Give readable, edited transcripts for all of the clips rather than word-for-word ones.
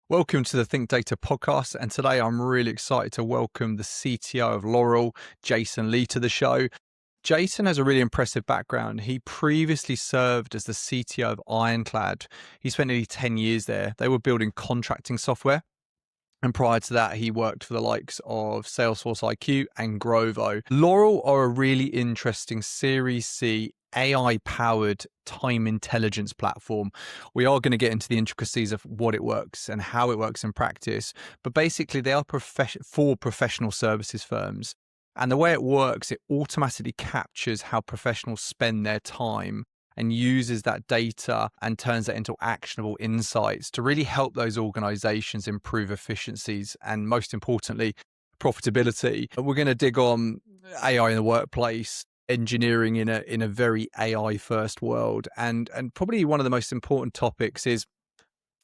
Welcome to the ThinkData Podcast, and today I'm really excited to welcome the CTO of Laurel, 𝐬𝐮𝐬𝐫𝐞, to the show. Jason has a really impressive background. He previously served as the CTO of Ironclad. He spent nearly 10 years there. They were building contracting software. And prior to that, he worked for the likes of SalesforceIQ and Grovo. Laurel are a really interesting Series C AI-powered time intelligence platform. We are going to get into the intricacies of what it works and how it works in practice. But basically, they are for professional services firms. And the way it works, it automatically captures how professionals spend their time and uses that data and turns that into actionable insights to really help those organizations improve efficiencies and, most importantly, profitability. We're going to dig on AI in the workplace, engineering in a very AI first world, and probably one of the most important topics is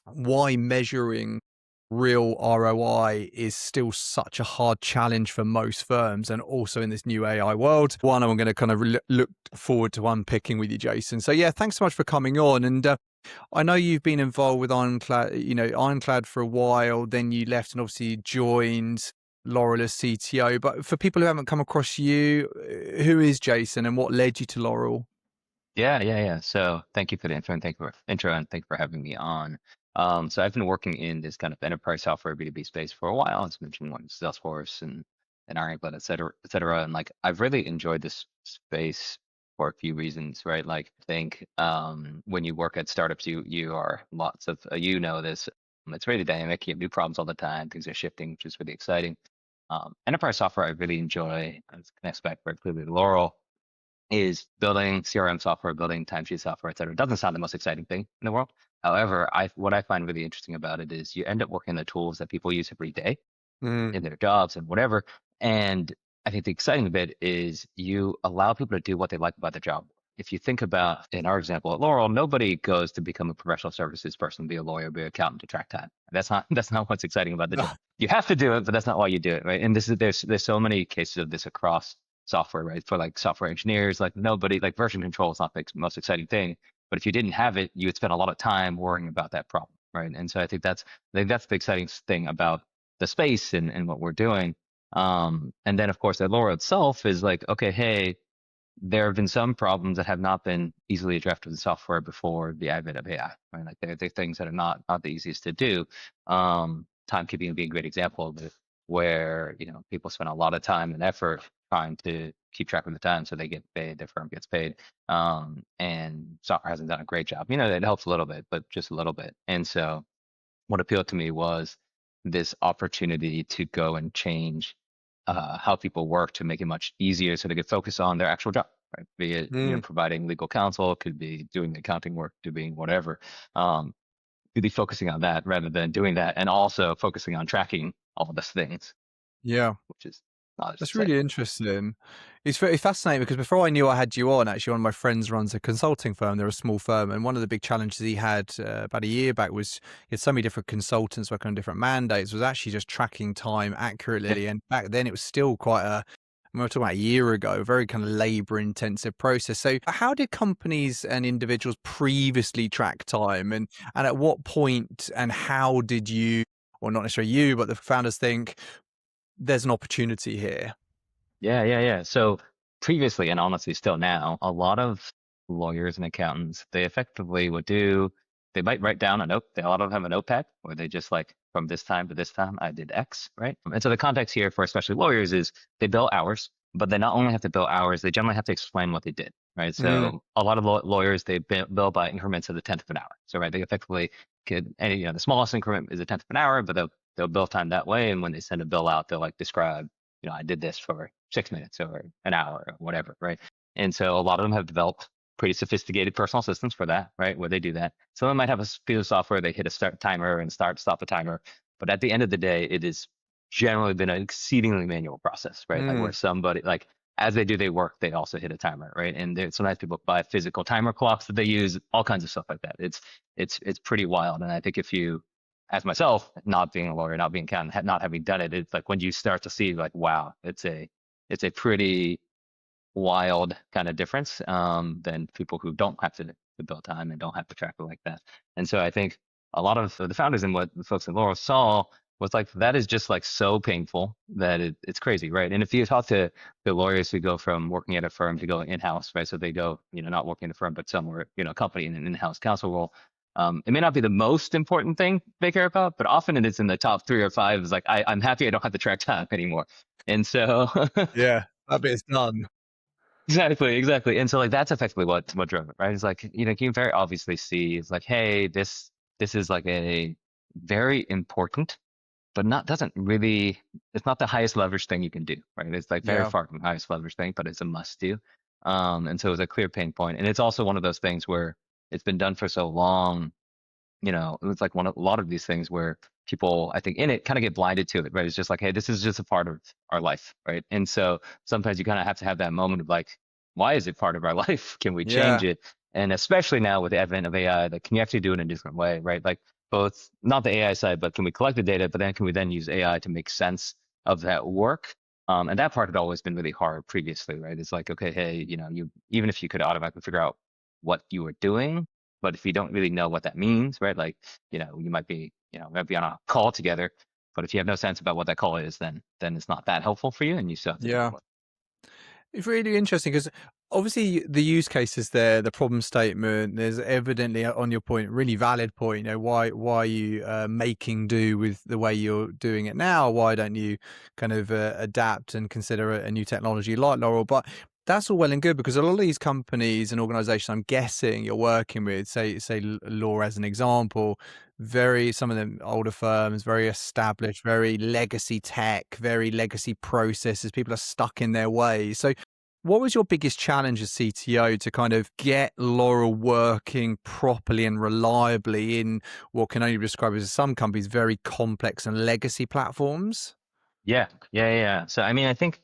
why measuring real ROI is still such a hard challenge for most firms, and also in this new AI world. One I'm going to kind of look forward to unpicking with you, Jason. So yeah, thanks so much for coming on. And I know you've been involved with Ironclad for a while, then you left and obviously joined Laurel as CTO. But for people who haven't come across you, who is Jason and what led you to Laurel? Yeah. So thank you for the intro and thank you for having me on. So I've been working in this kind of enterprise software B2B space for a while. As mentioned, one Salesforce and Ironclad, et cetera, et cetera. And like I've really enjoyed this space for a few reasons, right? Like I think when you work at startups, you are lots of this. It's really dynamic. You have new problems all the time. Things are shifting, which is really exciting. Enterprise software I really enjoy. As connects back very clearly to Laurel is building CRM software, building timesheet software, et cetera. It doesn't sound the most exciting thing in the world. However, what I find really interesting about it is you end up working the tools that people use every day in their jobs and whatever. And I think the exciting bit is you allow people to do what they like about the job. If you think about, in our example at Laurel, nobody goes to become a professional services person, be a lawyer, be an accountant to track time. That's not what's exciting about the job. You have to do it, but that's not why you do it, right? And there's so many cases of this across software, right? For like software engineers, like nobody, like version control is not the most exciting thing, but if you didn't have it, you would spend a lot of time worrying about that problem, right? And so I think that's the exciting thing about the space and what we're doing. And then of course, the Laurel itself is like, okay, hey, there have been some problems that have not been easily addressed with software before the advent of AI, right? Like they're things that are not the easiest to do. Timekeeping would be a great example of it, where people spend a lot of time and effort trying to keep track of the time so they get paid, their firm gets paid. And software hasn't done a great job. It helps a little bit, but just a little bit. And so what appealed to me was this opportunity to go and change how people work to make it much easier so they could focus on their actual job, right? Be it providing legal counsel, could be doing accounting work, doing whatever. Really focusing on that rather than doing that, and also focusing on tracking all of these things, Yeah. which is not as That's exciting. really interesting. It's very fascinating because before I knew I had you on, actually, one of my friends runs a consulting firm. They're a small firm. And one of the big challenges he had about a year back was he had so many different consultants working on different mandates, was actually just tracking time Yeah. accurately. And back then it was still quite we're talking about a year ago, very kind of labor intensive process. So how did companies and individuals previously track time, and at what point and how did you, or not necessarily you, but the founders think there's an opportunity here? Yeah. So previously, and honestly still now, a lot of lawyers and accountants, they effectively would they might write down a note. A lot of them have a notepad where they just like, from this time to this time, I did X, right? And so the context here for especially lawyers is they bill hours, but they not only have to bill hours, they generally have to explain what they did, right? So a lot of lawyers, they bill by increments of the 10th of an hour. So, right, they effectively could, and the smallest increment is a 10th of an hour, but they'll bill time that way. And when they send a bill out, they'll like describe, I did this for 6 minutes or an hour or whatever, right? And so a lot of them have developed pretty sophisticated personal systems for that, right? Where they do that. Some of them might have a piece of software, they hit a start timer and stop a timer. But at the end of the day, it has generally been an exceedingly manual process, right? Like where somebody, like as they do their work, they also hit a timer, right? And sometimes people buy physical timer clocks that they use, all kinds of stuff like that. It's pretty wild. And I think if you, as myself, not being a lawyer, not being accountant, not having done it, it's like when you start to see like, wow, it's a pretty wild kind of difference than people who don't have to bill time and don't have to track it like that. And so I think a lot of the founders and what the folks at Laurel saw was like, that is just like so painful that it's crazy, right? And if you talk to the lawyers who go from working at a firm to go in-house, right? So they go, not working at a firm, but somewhere, a company in an in-house counsel role. It may not be the most important thing they care about, but often it is in the top 3 or 5. Is like, I'm happy I don't have to track time anymore. And so Yeah, that bit's done. exactly. And so like that's effectively what drove it, right? It's like, you can very obviously see it's like, hey, this is like a very important, but doesn't really, it's not the highest leverage thing you can do, right? It's like very Yeah. far from the highest leverage thing, but it's a must do. And so it's a clear pain point. And it's also one of those things where it's been done for so long, it's like a lot of these things where people, I think, in it kind of get blinded to it, right? It's just like, hey, this is just a part of our life, right? And so sometimes you kind of have to have that moment of like, why is it part of our life? Can we change Yeah. it? And especially now with the advent of AI, like, can you actually do it in a different way, right? Like both, not the AI side, but can we collect the data, but then can we then use AI to make sense of that work? And that part had always been really hard previously, right? It's like, okay, hey, you even if you could automatically figure out what you were doing, but if you don't really know what that means, right? Like, you might be, might be on a call together, but if you have no sense about what that call is, then it's not that helpful for you, and you still have to do Yeah. it. It's really interesting because obviously the use cases there, the problem statement, there's evidently on your point, really valid point, why are you making do with the way you're doing it now? Why don't you kind of adapt and consider a new technology like Laurel? But that's all well and good because a lot of these companies and organizations I'm guessing you're working with, say Laura as an example, some of them older firms, very established, very legacy tech, very legacy processes. People are stuck in their ways. So what was your biggest challenge as CTO to kind of get Laurel working properly and reliably in what can only be described as some companies very complex and legacy platforms? Yeah. So, I mean, I think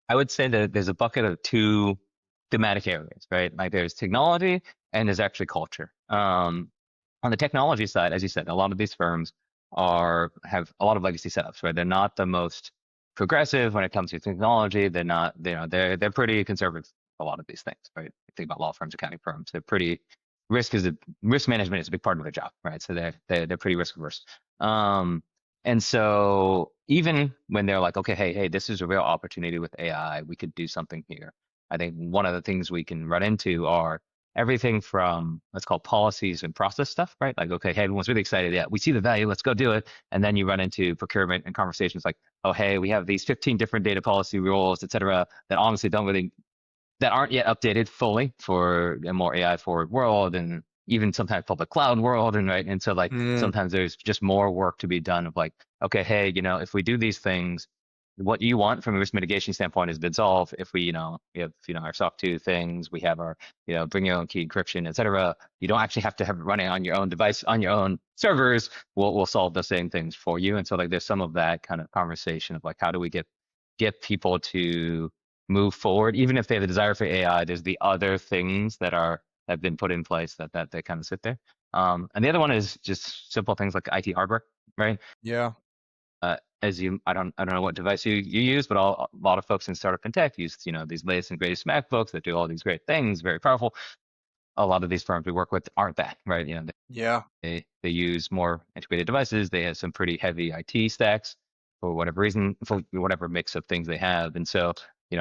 I would say that there's a bucket of two thematic areas, right? Like there's technology and there's actually culture. On the technology side, as you said, a lot of these firms have a lot of legacy setups, right? They're not the most progressive when it comes to technology. They're not, they're pretty conservative. A lot of these things, right? Think about law firms, accounting firms. They're pretty risk management is a big part of their job, right? So they're pretty risk averse. And so even when they're like, okay, hey, this is a real opportunity with AI, we could do something here. I think one of the things we can run into are everything from, let's call policies and process stuff, right? Like, okay, hey, everyone's really excited. Yeah, we see the value. Let's go do it. And then you run into procurement and conversations like, oh, hey, we have these 15 different data policy rules, et cetera, that honestly that aren't yet updated fully for a more AI forward world and even sometimes public cloud world. And right. And so like Mm, sometimes there's just more work to be done of like, okay, hey, if we do these things, what you want from a risk mitigation standpoint has been solved. If we, we have, our SOC 2 things, we have our, bring your own key encryption, et cetera. You don't actually have to have it running on your own device, on your own servers. We'll solve the same things for you. And so like, there's some of that kind of conversation of like, how do we get people to move forward, even if they have a desire for AI, there's the other things that have been put in place that they kind of sit there. And the other one is just simple things like IT hardware, right? yeah. I don't know what device you use, but a lot of folks in startup and tech use, these latest and greatest MacBooks that do all these great things, very powerful. A lot of these firms we work with aren't that, right? Yeah. They use more integrated devices. They have some pretty heavy IT stacks for whatever reason, for whatever mix of things they have. And so,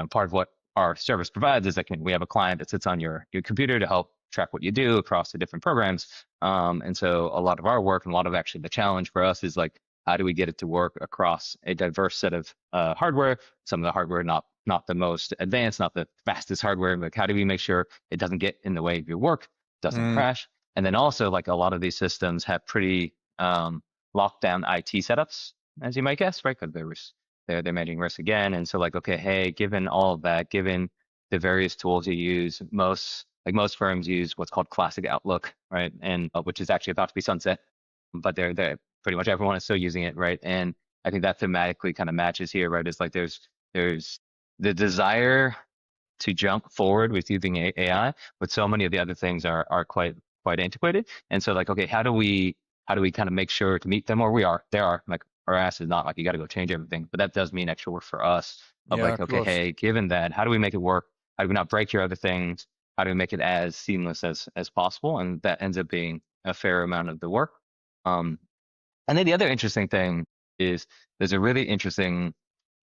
part of what our service provides is that we have a client that sits on your computer to help track what you do across the different programs. And so a lot of our work and a lot of actually the challenge for us is like, how do we get it to work across a diverse set of hardware? Some of the hardware not the most advanced, not the fastest hardware, but how do we make sure it doesn't get in the way of your work, doesn't Mm, crash? And then also like a lot of these systems have pretty locked down IT setups, as you might guess, right? Because they're managing risk again. And so like, okay, hey, given all of that, given the various tools you use, most firms use what's called classic Outlook, right? And which is actually about to be sunset, but they're pretty much everyone is still using it, right? And I think that thematically kind of matches here, right? It's like there's the desire to jump forward with using AI, but so many of the other things are quite antiquated. And so like, okay, how do we kind of make sure to meet them? Or there are like our ass is not like you got to go change everything, but that does mean extra work for us of yeah, like, of okay, course. hey, given that, how do we make it work? How do we not break your other things? How do we make it as seamless as possible? And that ends up being a fair amount of the work. Um, and then the other interesting thing is there's a really interesting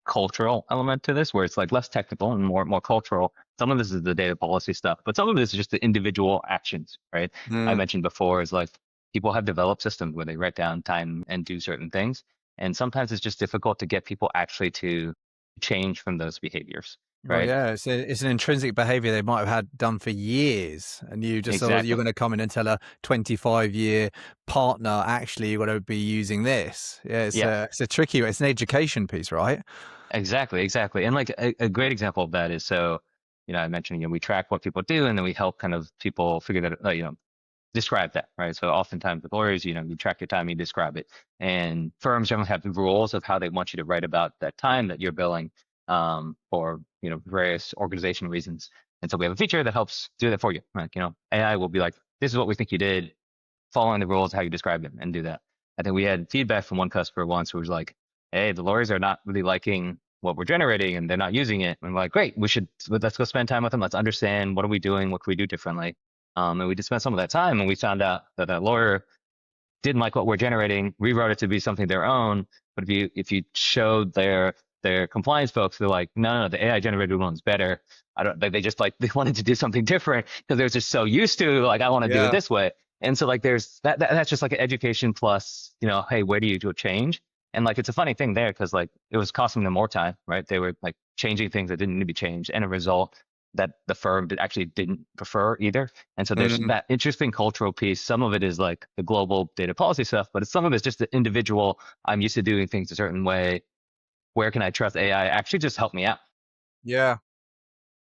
cultural element to this where it's like less technical and more cultural. Some of this is the data policy stuff, but some of this is just the individual actions, right? I Mm. mentioned before is like people have developed systems where they write down time and do certain things. And sometimes it's just difficult to get people actually to change from those behaviors, Oh right? yeah, it's an intrinsic behavior they might have had done for years, and you just thought you're Exactly. going to come in and tell a 25-year partner, actually, you're going to be using this. Yeah, Yeah, it's a tricky, it's an education piece, right? exactly. And like a great example of that is so, I mentioned, we track what people do and then we help kind of people figure that, describe that, right? So oftentimes with lawyers, you track your time, you describe it. And firms generally have the rules of how they want you to write about that time that you're billing for, various organizational reasons. And so we have a feature that helps do that for you. Like, AI will be like, this is what we think you did, following the rules, how you describe them, and do that. I think we had feedback from one customer once who was like, hey, the lawyers are not really liking what we're generating and they're not using it. And we're like, great, let's go spend time with them. Let's understand what are we doing? What can we do differently? And we just spent some of that time and we found out that that lawyer didn't like what we're generating, rewrote it to be something their own. But if you showed their compliance folks, they're like, no, the AI generated one's better. I don't. They just like they wanted to do something different because they're just so used to like I want to do it Yeah. this way. And so like there's that's just like an education plus hey, where do you do a change? And like it's a funny thing there because like it was costing them more time, right? They were like changing things that didn't need to be changed, and a result that the firm actually didn't prefer either. And so there's Mm. that interesting cultural piece. Some of it is like the global data policy stuff, but some of it's just the individual. I'm used to doing things a certain way. Where can I trust AI? Actually, just help me out. Yeah.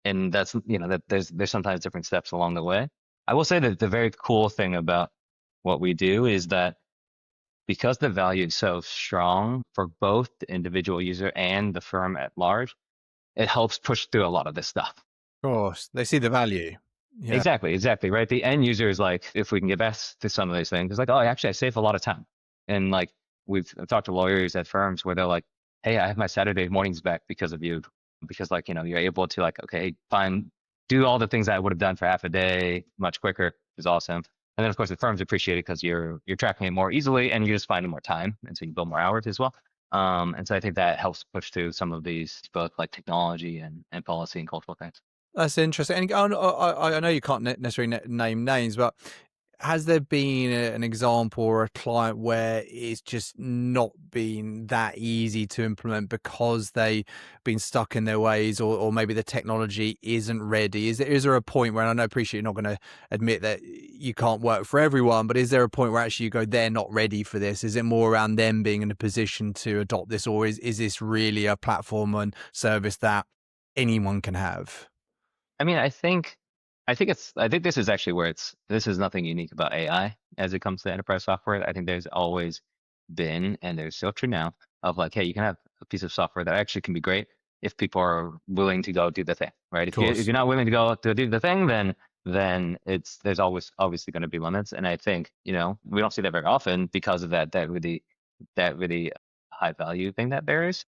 And that's that there's sometimes different steps along the way. I will say that the very cool thing about what we do is that because the value is so strong for both the individual user and the firm at large, it helps push through a lot of this stuff. Of course, they see the value. Yeah. Exactly, right? The end user is like, if we can get back to some of these things, it's like, oh, actually, I save a lot of time. And like, I've talked to lawyers at firms where they're like, hey, I have my Saturday mornings back because of you. Because like, you're able to like, okay, fine, do all the things I would have done for half a day much quicker, which is awesome. And then of course the firms appreciate it because you're tracking it more easily and you're just finding more time. And so you build more hours as well. And so I think that helps push through some of these both like technology and policy and cultural things. That's interesting. And I know you can't necessarily name names, but has there been an example or a client where it's just not been that easy to implement because they've been stuck in their ways, or maybe the technology isn't ready? Is there a point where, and I appreciate you're not going to admit that you can't work for everyone, but is there a point where actually you go, they're not ready for this? Is it more around them being in a position to adopt this, or is this really a platform and service that anyone can have? I mean, I think this is actually where this is nothing unique about AI as it comes to enterprise software. I think there's always been, and there's still true now, of like, hey, you can have a piece of software that actually can be great if people are willing to go do the thing, right? Of If course. you're not willing to go to do the thing, then there's always obviously going to be limits. And I think, we don't see that very often because of that really high value thing that there is.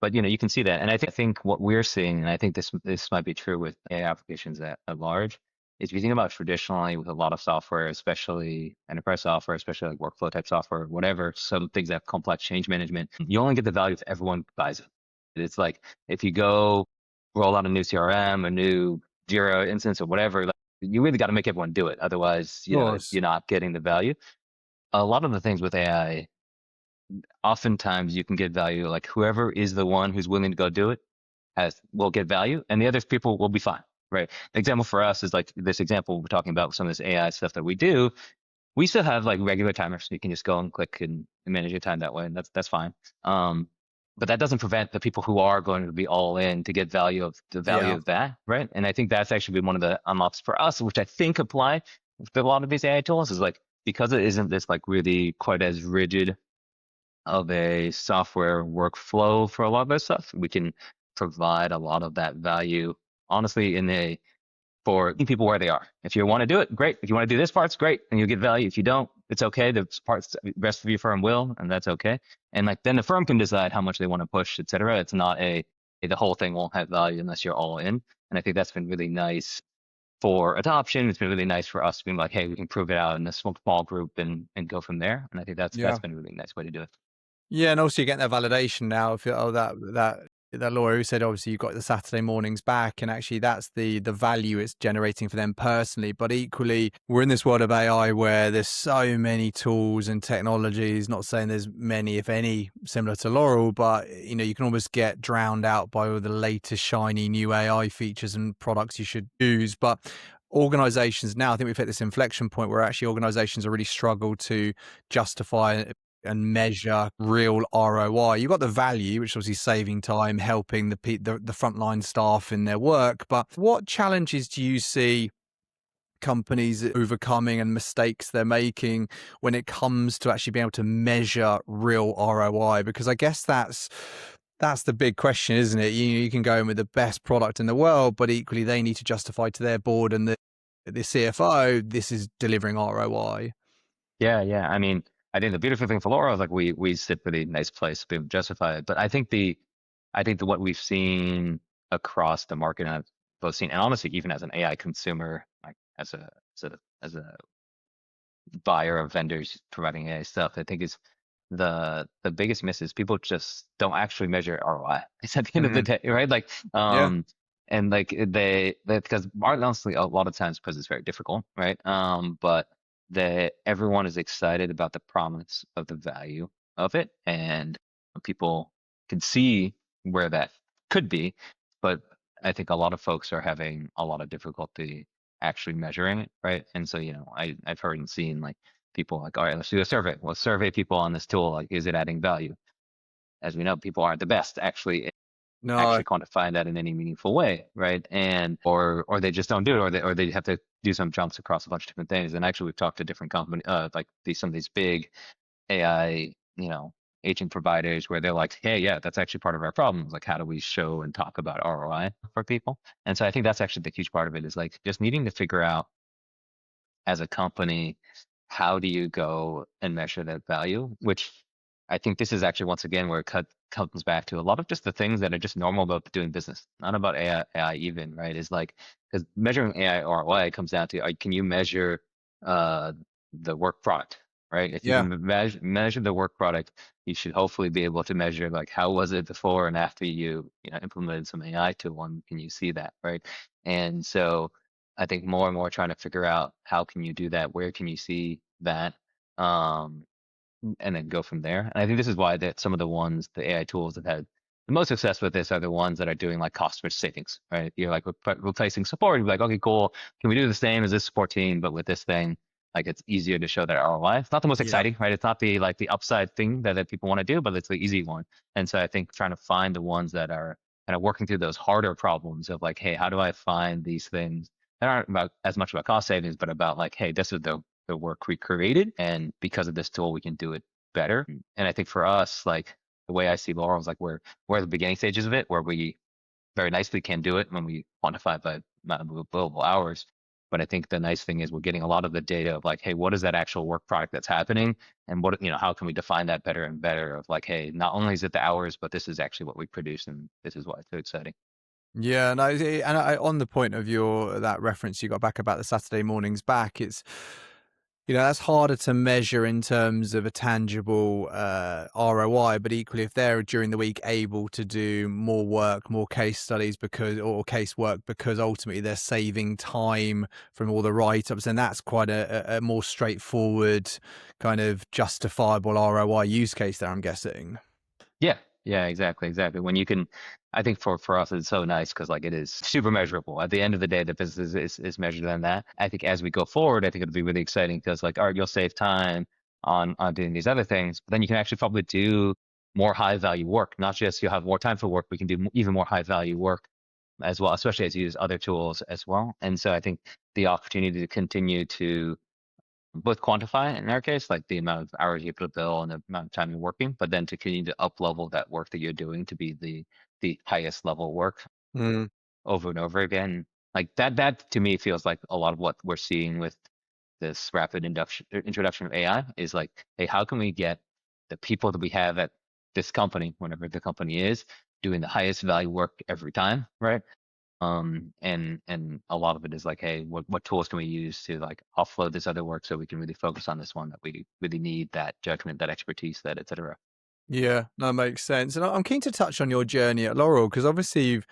But you can see that, and I think what we're seeing, and I think this might be true with AI applications at large, is if you think about traditionally with a lot of software, especially enterprise software, especially like workflow type software, whatever, some things that have complex change management, you only get the value if everyone buys it. It's like if you go roll out a new CRM, a new Jira instance, or whatever, like, you really got to make everyone do it. Otherwise, Of course. you're not getting the value. A lot of the things with AI, oftentimes you can get value like whoever is the one who's willing to go do it will get value, and the other people will be fine, right? The example for us is like this example we're talking about with some of this AI stuff that we do. We still have like regular timers, so you can just go and click and manage your time that way, and that's fine. But that doesn't prevent the people who are going to be all in to get value Yeah. of that, right? And I think that's actually been one of the unlocks for us, which I think apply with a lot of these AI tools, is like because it isn't this like really quite as rigid of a software workflow for a lot of this stuff. We can provide a lot of that value, honestly, for meeting people where they are. If you want to do it, great. If you want to do this part's great, and you'll get value. If you don't, it's okay. The rest of your firm will, and that's okay. And like then the firm can decide how much they want to push, et cetera. It's not the whole thing won't have value unless you're all in. And I think that's been really nice for adoption. It's been really nice for us to be like, hey, we can prove it out in a small group and go from there. And I think that's Yeah. been a really nice way to do it. Yeah, and also you're getting that validation now of that lawyer who said obviously you've got the Saturday mornings back, and actually that's the value it's generating for them personally. But equally, we're in this world of AI where there's so many tools and technologies. Not saying there's many, if any, similar to Laurel, but you can almost get drowned out by all the latest shiny new AI features and products you should use. But organizations now, I think we've hit this inflection point where actually organizations are really struggle to justify and measure real ROI. You've got the value, which is obviously saving time, helping the frontline staff in their work. But what challenges do you see companies overcoming and mistakes they're making when it comes to actually being able to measure real ROI? Because I guess that's the big question, isn't it? You can go in with the best product in the world, but equally they need to justify to their board and the CFO, this is delivering ROI. Yeah, yeah. I mean, I think the beautiful thing for Laura is like we sit pretty nice place to be able to justify it. But I think what we've seen across the market, and I've both seen, and honestly, even as an AI consumer, like as a buyer of vendors providing AI stuff, I think is the biggest miss is people just don't actually measure ROI. It's at the end of the day, right? Like, Yeah. and like because honestly, a lot of times because it's very difficult, right? But everyone is excited about the promise of the value of it, and people can see where that could be, but I think a lot of folks are having a lot of difficulty actually measuring it, right? And so, I've heard and seen like people like, all right, let's do a survey. Let's survey people on this tool. Like, is it adding value? As we know, people aren't the best No. actually quantifying that in any meaningful way, right? And or they just don't do it, or they have to do some jumps across a bunch of different things. And actually, we've talked to different companies, like some of these big AI, agent providers, where they're like, hey, yeah, that's actually part of our problem. Like, how do we show and talk about ROI for people? And so I think that's actually the huge part of it is like just needing to figure out as a company, how do you go and measure that value? Which I think this is actually once again where comes back to a lot of just the things that are just normal about doing business, not about AI even, right? Is like because measuring AI ROI comes down to can you measure the work product, right? If you Yeah. can measure the work product, you should hopefully be able to measure like how was it before and after you implemented some AI tool, and can you see that, right? And so I think more and more trying to figure out how can you do that, where can you see that, um, and then go from there. And I think this is why that some of the AI tools that had the most success with this are the ones that are doing like customer savings, right? You're like replacing support. You're like, okay, cool. Can we do the same as this support team, but with this thing, like it's easier to show that ROI. It's not the most Yeah. exciting, right? It's not the upside thing that people want to do, but it's the easy one. And so I think trying to find the ones that are kind of working through those harder problems of like, hey, how do I find these things that aren't about as much about cost savings, but about like, hey, this is the work we created, and because of this tool, we can do it better. And I think for us, like the way I see Laurel is like we're at the beginning stages of it, where we very nicely can do it when we quantify by amount of billable hours. But I think the nice thing is we're getting a lot of the data of like, hey, what is that actual work product that's happening, and what how can we define that better and better? Of like, hey, not only is it the hours, but this is actually what we produce, and this is why it's so exciting. Yeah, no, on the point of that reference you got back about the Saturday mornings back, it's that's harder to measure in terms of a tangible ROI, but equally, if they're during the week able to do more work, more case studies or case work because ultimately they're saving time from all the write-ups, then that's quite a more straightforward kind of justifiable ROI use case there, I'm guessing. Yeah, yeah, exactly. When you can, I think for us, it's so nice because like it is super measurable. At the end of the day, the business is measured on that. I think as we go forward, I think it'll be really exciting because like, all right, you'll save time on doing these other things, but then you can actually probably do more high value work. Not just you'll have more time for work, we can do even more high value work as well, especially as you use other tools as well. And so I think the opportunity to continue to both quantify in our case, like the amount of hours you put a bill and the amount of time you're working, but then to continue to up level that work that you're doing to be the highest level work Mm. over and over again. Like that to me feels like a lot of what we're seeing with this rapid introduction of AI is like, hey, how can we get the people that we have at this company, whenever the company is, doing the highest value work every time, right? And a lot of it is like, hey, what tools can we use to like offload this other work so we can really focus on this one that we really need that judgment, that expertise, that et cetera. Yeah, that makes sense. And I'm keen to touch on your journey at Laurel because obviously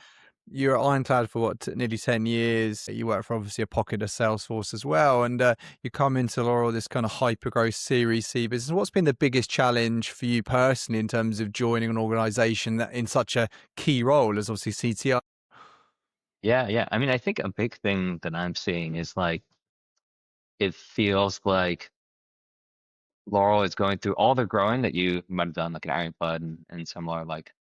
you're at Ironclad for what, nearly 10 years. You work for obviously a pocket of Salesforce as well. And you come into Laurel, this kind of hyper growth Series C business. What's been the biggest challenge for you personally in terms of joining an organization that in such a key role as obviously CTO? Yeah. I mean, I think a big thing that I'm seeing is like, it feels like Laurel is going through all the growing that you might have done, like an Ironclad and similar, like,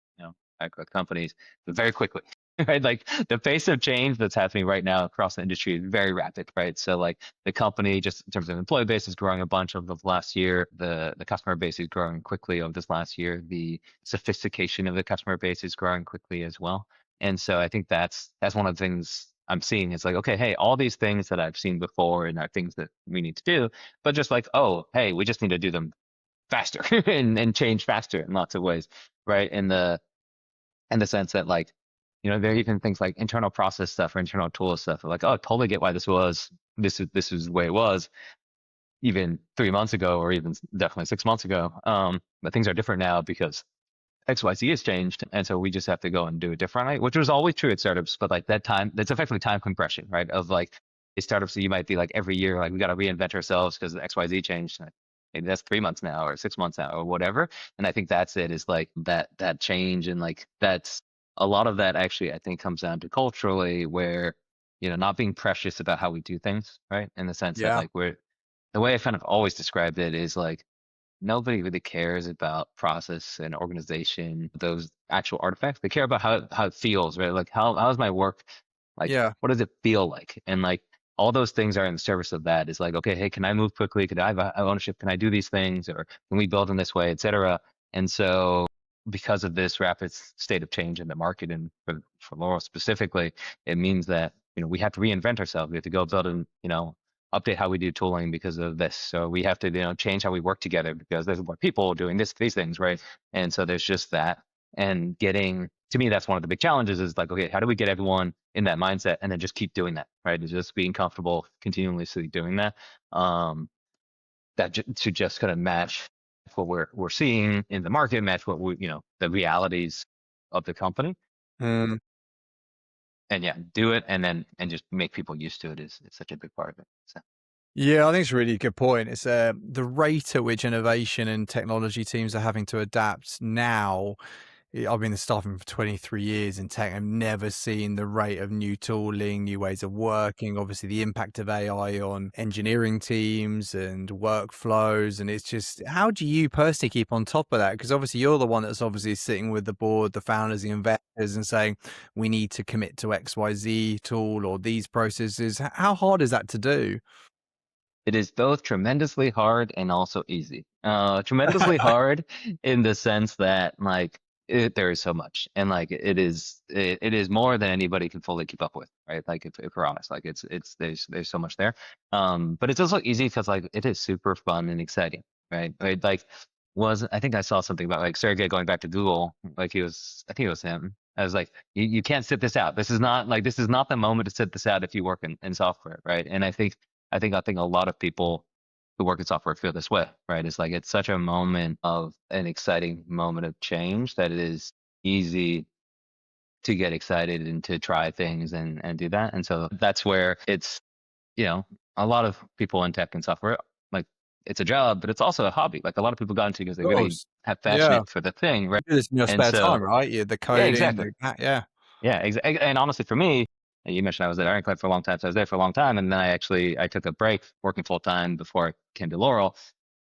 high growth companies, but very quickly, right? Like the pace of change that's happening right now across the industry is very rapid, right? So like the company, just in terms of employee base, is growing a bunch over the last year. The customer base is growing quickly over this last year. The sophistication of the customer base is growing quickly as well. And so I think that's one of the things I'm seeing is like, okay, hey, all these things that I've seen before and are things that we need to do, but just like, oh, hey, we just need to do them faster and change faster in lots of ways, right? In the sense that like, there are even things like internal process stuff or internal tool stuff. Like, oh, totally get why this is the way it was even 3 months ago, or even definitely 6 months ago. But things are different now because XYZ has changed, and so we just have to go and do it differently, which was always true at startups. But like that's effectively time compression, right? Of like a startup, so you might be like every year, like we got to reinvent ourselves because XYZ changed. And maybe that's 3 months now or 6 months now or whatever. And I think that's it, is like that change, and like that's a lot of that actually I think comes down to culturally, where not being precious about how we do things, right? In the sense that Yeah. like the way I kind of always described it is like nobody really cares about process and organization, those actual artifacts. They care about how it feels, right? Like how's my work? Like, Yeah. what does it feel like? And like all those things are in the service of that. Is like, okay, hey, can I move quickly? Could I have ownership? Can I do these things? Or can we build in this way, et cetera? And so because of this rapid state of change in the market, and for Laurel specifically, it means that we have to reinvent ourselves. We have to go build and update how we do tooling because of this. So we have to change how we work together because there's more people doing these things, right? And so there's just that. And getting, to me, that's one of the big challenges, is like, okay, how do we get everyone in that mindset and then just keep doing that, right? It's just being comfortable continuously doing that. To just kind of match what we're seeing in the market, match what the realities of the company. Mm. And yeah, do it, and just make people used to it is such a big part of it. So. Yeah, I think it's a really good point. It's the rate at which innovation and technology teams are having to adapt now. I've been staffing for 23 years in tech. I've never seen the rate of new tooling, new ways of working, obviously the impact of AI on engineering teams and workflows. And it's just, how do you personally keep on top of that? Because obviously you're the one that's obviously sitting with the board, the founders, the investors, and saying, we need to commit to XYZ tool or these processes. How hard is that to do? It is both tremendously hard and also easy. Tremendously hard in the sense that like there is so much, and like it is more than anybody can fully keep up with, right? Like if we're honest, like it's there's so much there. But it's also easy because like it is super fun and exciting, right? Right? Like I think I saw something about like Sergey going back to Google, like I think it was him. I was like, you can't sit this out. This is not the moment to sit this out if you work in software, right? And I think a lot of people who work in software feel this way, right? It's like it's such a moment of an exciting moment of change that it is easy to get excited and to try things and do that. And so that's where it's, a lot of people in tech and software, like it's a job, but it's also a hobby. Like a lot of people got into because they Of really course. have Yeah. passionate for the thing, You right? do this in your And spare so, time, right? Yeah, the yeah, coding, exactly. yeah. Yeah, exactly. And honestly, for me, you mentioned I was at Ironclad for a long time, so I was there for a long time, and then I took a break working full time before I came to Laurel.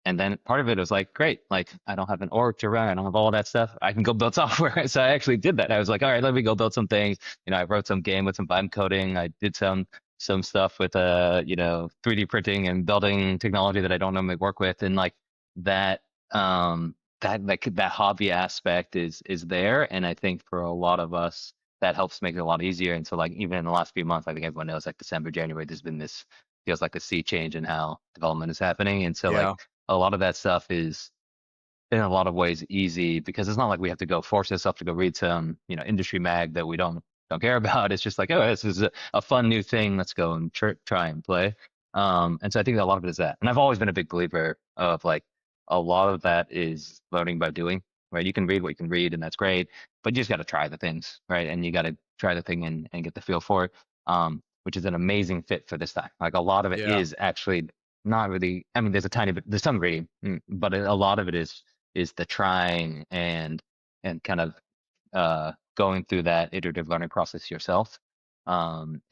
And then part of it was like, great, like I don't have an org to run, I don't have all that stuff. I can go build software. So I actually did that. I was like, all right, let me go build some things. I wrote some game with some vibe coding. I did some stuff with 3D printing and building technology that I don't normally work with, and like that that hobby aspect is there. And I think for a lot of us that helps make it a lot easier. And so like even in the last few months, I think everyone knows like December, January, there's been this feels like a sea change in how development is happening. And so like Yeah. a lot of that stuff is in a lot of ways easy because it's not like we have to go force ourselves to go read some industry mag that we don't don't care about. It's just like, oh, this is a fun new thing. Let's go and try and play. And so I think that a lot of it is that. And I've always been a big believer of like a lot of that is learning by doing, right? You can read what you can read, and that's great, but you just got to try the things, right? And you got to try the thing and get the feel for it, which is an amazing fit for this time. Like a lot of it Yeah. is actually not really. I mean, there's a tiny bit, there's some reading, but a lot of it is the trying and kind of going through that iterative learning process yourself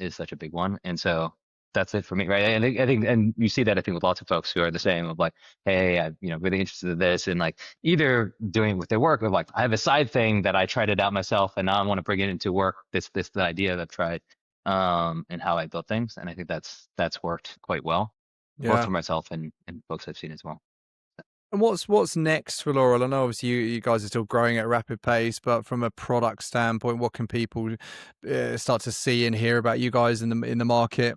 is such a big one. And so that's it for me, right? And I think, and you see that I think with lots of folks who are the same of like, hey, I'm really interested in this, and like either doing it with their work or like I have a side thing that I tried it out myself and now I want to bring it into work. The idea that I've tried and how I build things, and I think that's worked quite well, both for myself and folks I've seen as well. And what's next for Laurel? I know obviously you guys are still growing at a rapid pace, but from a product standpoint, what can people start to see and hear about you guys in the market?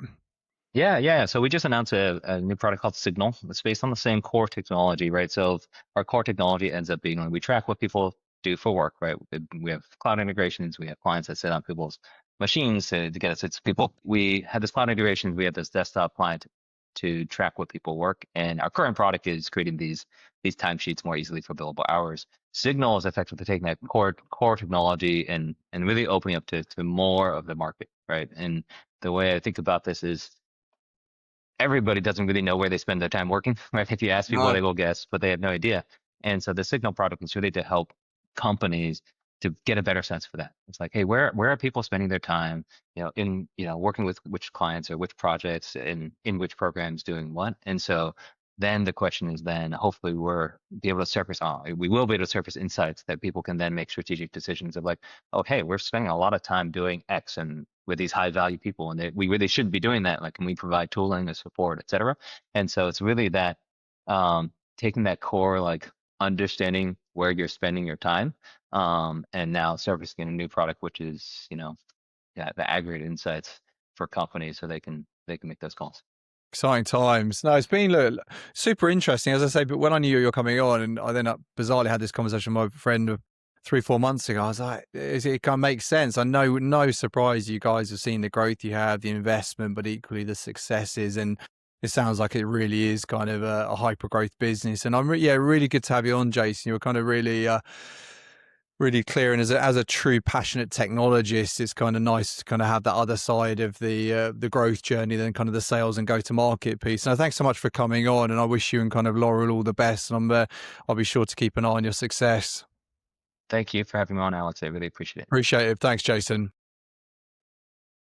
Yeah. So we just announced a new product called Signal. It's based on the same core technology, right? So our core technology ends up being like we track what people do for work, right? We have cloud integrations. We have clients that sit on people's machines to get us. It's people. We have this cloud integration. We have this desktop client to track what people work. And our current product is creating these timesheets more easily for billable hours. Signal is effectively taking that core technology and really opening up to more of the market, right? And the way I think about this is everybody doesn't really know where they spend their time working, right? If you ask people, No. they will guess, but they have no idea. And so the Signal product is really to help companies to get a better sense for that. It's like, hey, where are people spending their time, in working with which clients or which projects in which programs doing what. And so then the question is then hopefully we will be able to surface insights that people can then make strategic decisions of like, oh, hey, we're spending a lot of time doing X and with these high value people, and we really shouldn't be doing that. Like, can we provide tooling and support, et cetera? And so it's really that taking that core, like understanding where you're spending your time, and now surfacing a new product, which is, the aggregate insights for companies so they can make those calls. Exciting times. No, it's been super interesting, as I say. But when I knew you were coming on, and I then bizarrely had this conversation with my friend 3-4 months ago, I was like, it kind of makes sense. I know, no surprise, you guys have seen the growth you have, the investment, but equally the successes, and it sounds like it really is kind of a hyper growth business. And really good to have you on, Jason. You were kind of really clear, and as a true passionate technologist, it's kind of nice to kind of have that other side of the growth journey than kind of the sales and go to market piece. So thanks so much for coming on, and I wish you and kind of Laurel all the best, and I'll be sure to keep an eye on your success. Thank you for having me on, Alex. I really appreciate it. Appreciate it. Thanks, Jason.